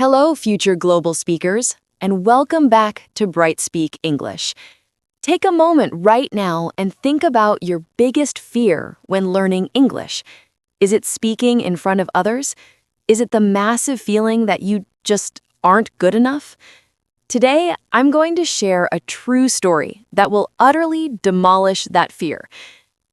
Hello, future global speakers, and welcome back to Bright Speak English. Take a moment right now and think about your biggest fear when learning English. Is it speaking in front of others? Is it the massive feeling that you just aren't good enough? Today, I'm going to share a true story that will utterly demolish that fear.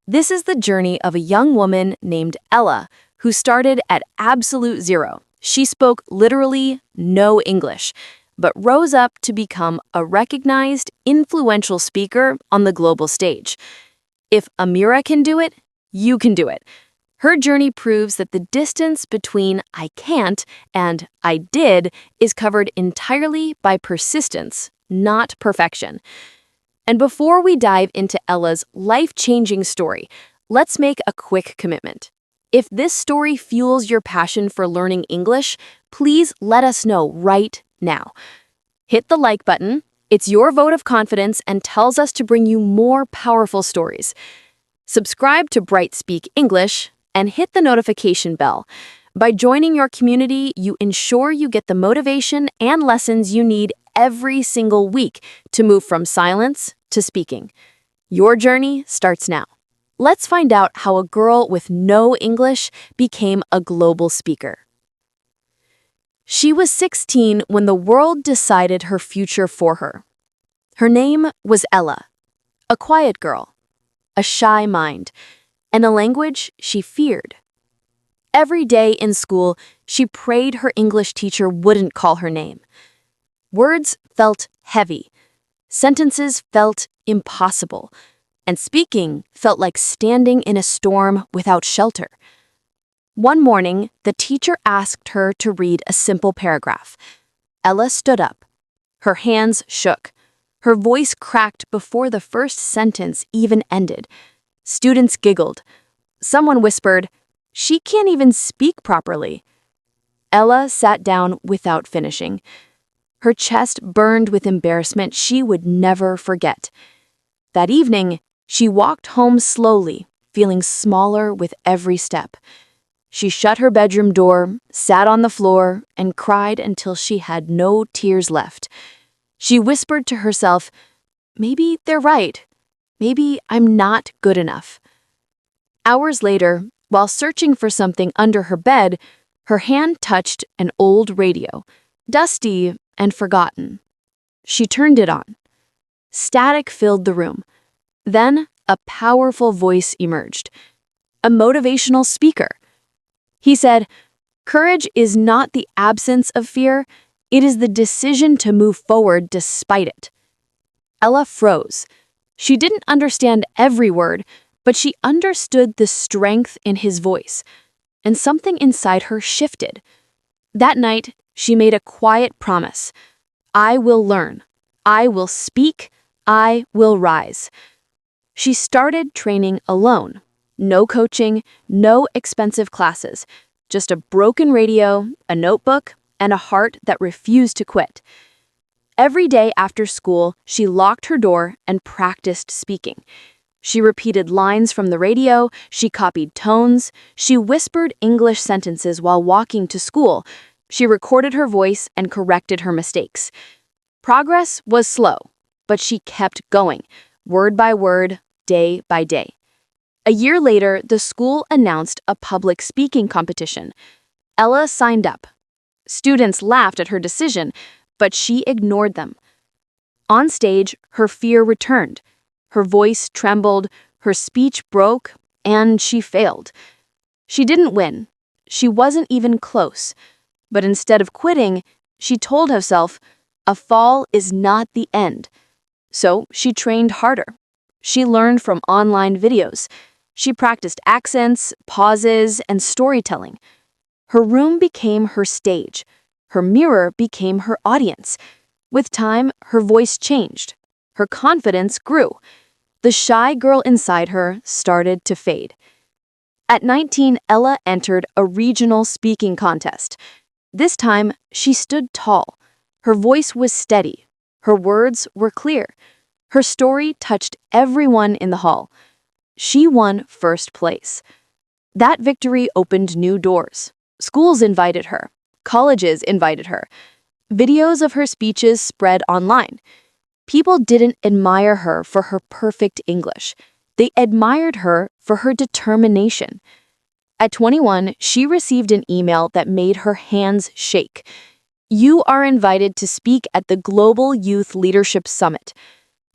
This is the journey of a young woman named Ella, who started at absolute zero. She spoke literally no English, but rose up to become a recognized, influential speaker on the global stage. If Amira can do it, you can do it. Her journey proves that the distance between I can't and I did is covered entirely by persistence, not perfection. And before we dive into Ella's life-changing story, let's make a quick commitment. If this story fuels your passion for learning English, please let us know right now. Hit the like button. It's your vote of confidence and tells us to bring you more powerful stories. Subscribe to Bright Speak English and hit the notification bell. By joining your community, you ensure you get the motivation and lessons you need every single week to move from silence to speaking. Your journey starts now. Let's find out how a girl with no English became a global speaker. She was 16 when the world decided her future for her. Her name was Ella, a quiet girl, a shy mind, and a language she feared. Every day in school, she prayed her English teacher wouldn't call her name. Words felt heavy. Sentences felt impossible. And speaking felt like standing in a storm without shelter. One morning, the teacher asked her to read a simple paragraph. Ella stood up. Her hands shook. Her voice cracked before the first sentence even ended. Students giggled. Someone whispered, "She can't even speak properly." Ella sat down without finishing. Her chest burned with embarrassment she would never forget. That evening, she walked home slowly, feeling smaller with every step. She shut her bedroom door, sat on the floor, and cried until she had no tears left. She whispered to herself, "Maybe they're right. Maybe I'm not good enough." Hours later, while searching for something under her bed, her hand touched an old radio, dusty and forgotten. She turned it on. Static filled the room. Then, a powerful voice emerged, a motivational speaker. He said, "Courage is not the absence of fear, it is the decision to move forward despite it." Ella froze. She didn't understand every word, but she understood the strength in his voice, and something inside her shifted. That night, she made a quiet promise. I will learn. I will speak. I will rise. She started training alone. No coaching, no expensive classes, just a broken radio, a notebook, and a heart that refused to quit. Every day after school, she locked her door and practiced speaking. She repeated lines from the radio, she copied tones, she whispered English sentences while walking to school. She recorded her voice and corrected her mistakes. Progress was slow, but she kept going, word by word, day by day. A year later, the school announced a public speaking competition. Ella signed up. Students laughed at her decision, but she ignored them. On stage, her fear returned. Her voice trembled, her speech broke, and she failed. She didn't win. She wasn't even close. But instead of quitting, she told herself, a fall is not the end. So she trained harder. She learned from online videos. She practiced accents, pauses, and storytelling. Her room became her stage. Her mirror became her audience. With time, her voice changed. Her confidence grew. The shy girl inside her started to fade. At 19, Ella entered a regional speaking contest. This time, she stood tall. Her voice was steady. Her words were clear. Her story touched everyone in the hall. She won first place. That victory opened new doors. Schools invited her. Colleges invited her. Videos of her speeches spread online. People didn't admire her for her perfect English. They admired her for her determination. At 21, she received an email that made her hands shake. You are invited to speak at the Global Youth Leadership Summit.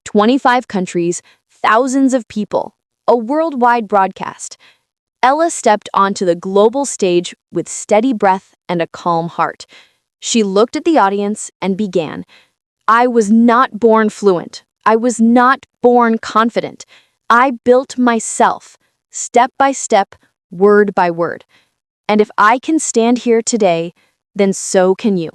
25 countries, thousands of people, a worldwide broadcast. Ella stepped onto the global stage with steady breath and a calm heart. She looked at the audience and began. I was not born fluent. I was not born confident. I built myself, step by step, word by word. And if I can stand here today, then so can you.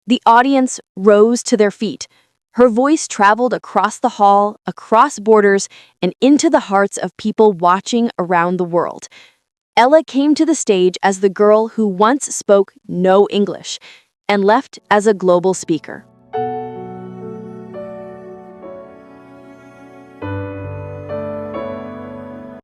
The audience rose to their feet. Her voice traveled across the hall, across borders, and into the hearts of people watching around the world. Ella came to the stage as the girl who once spoke no English and left as a global speaker.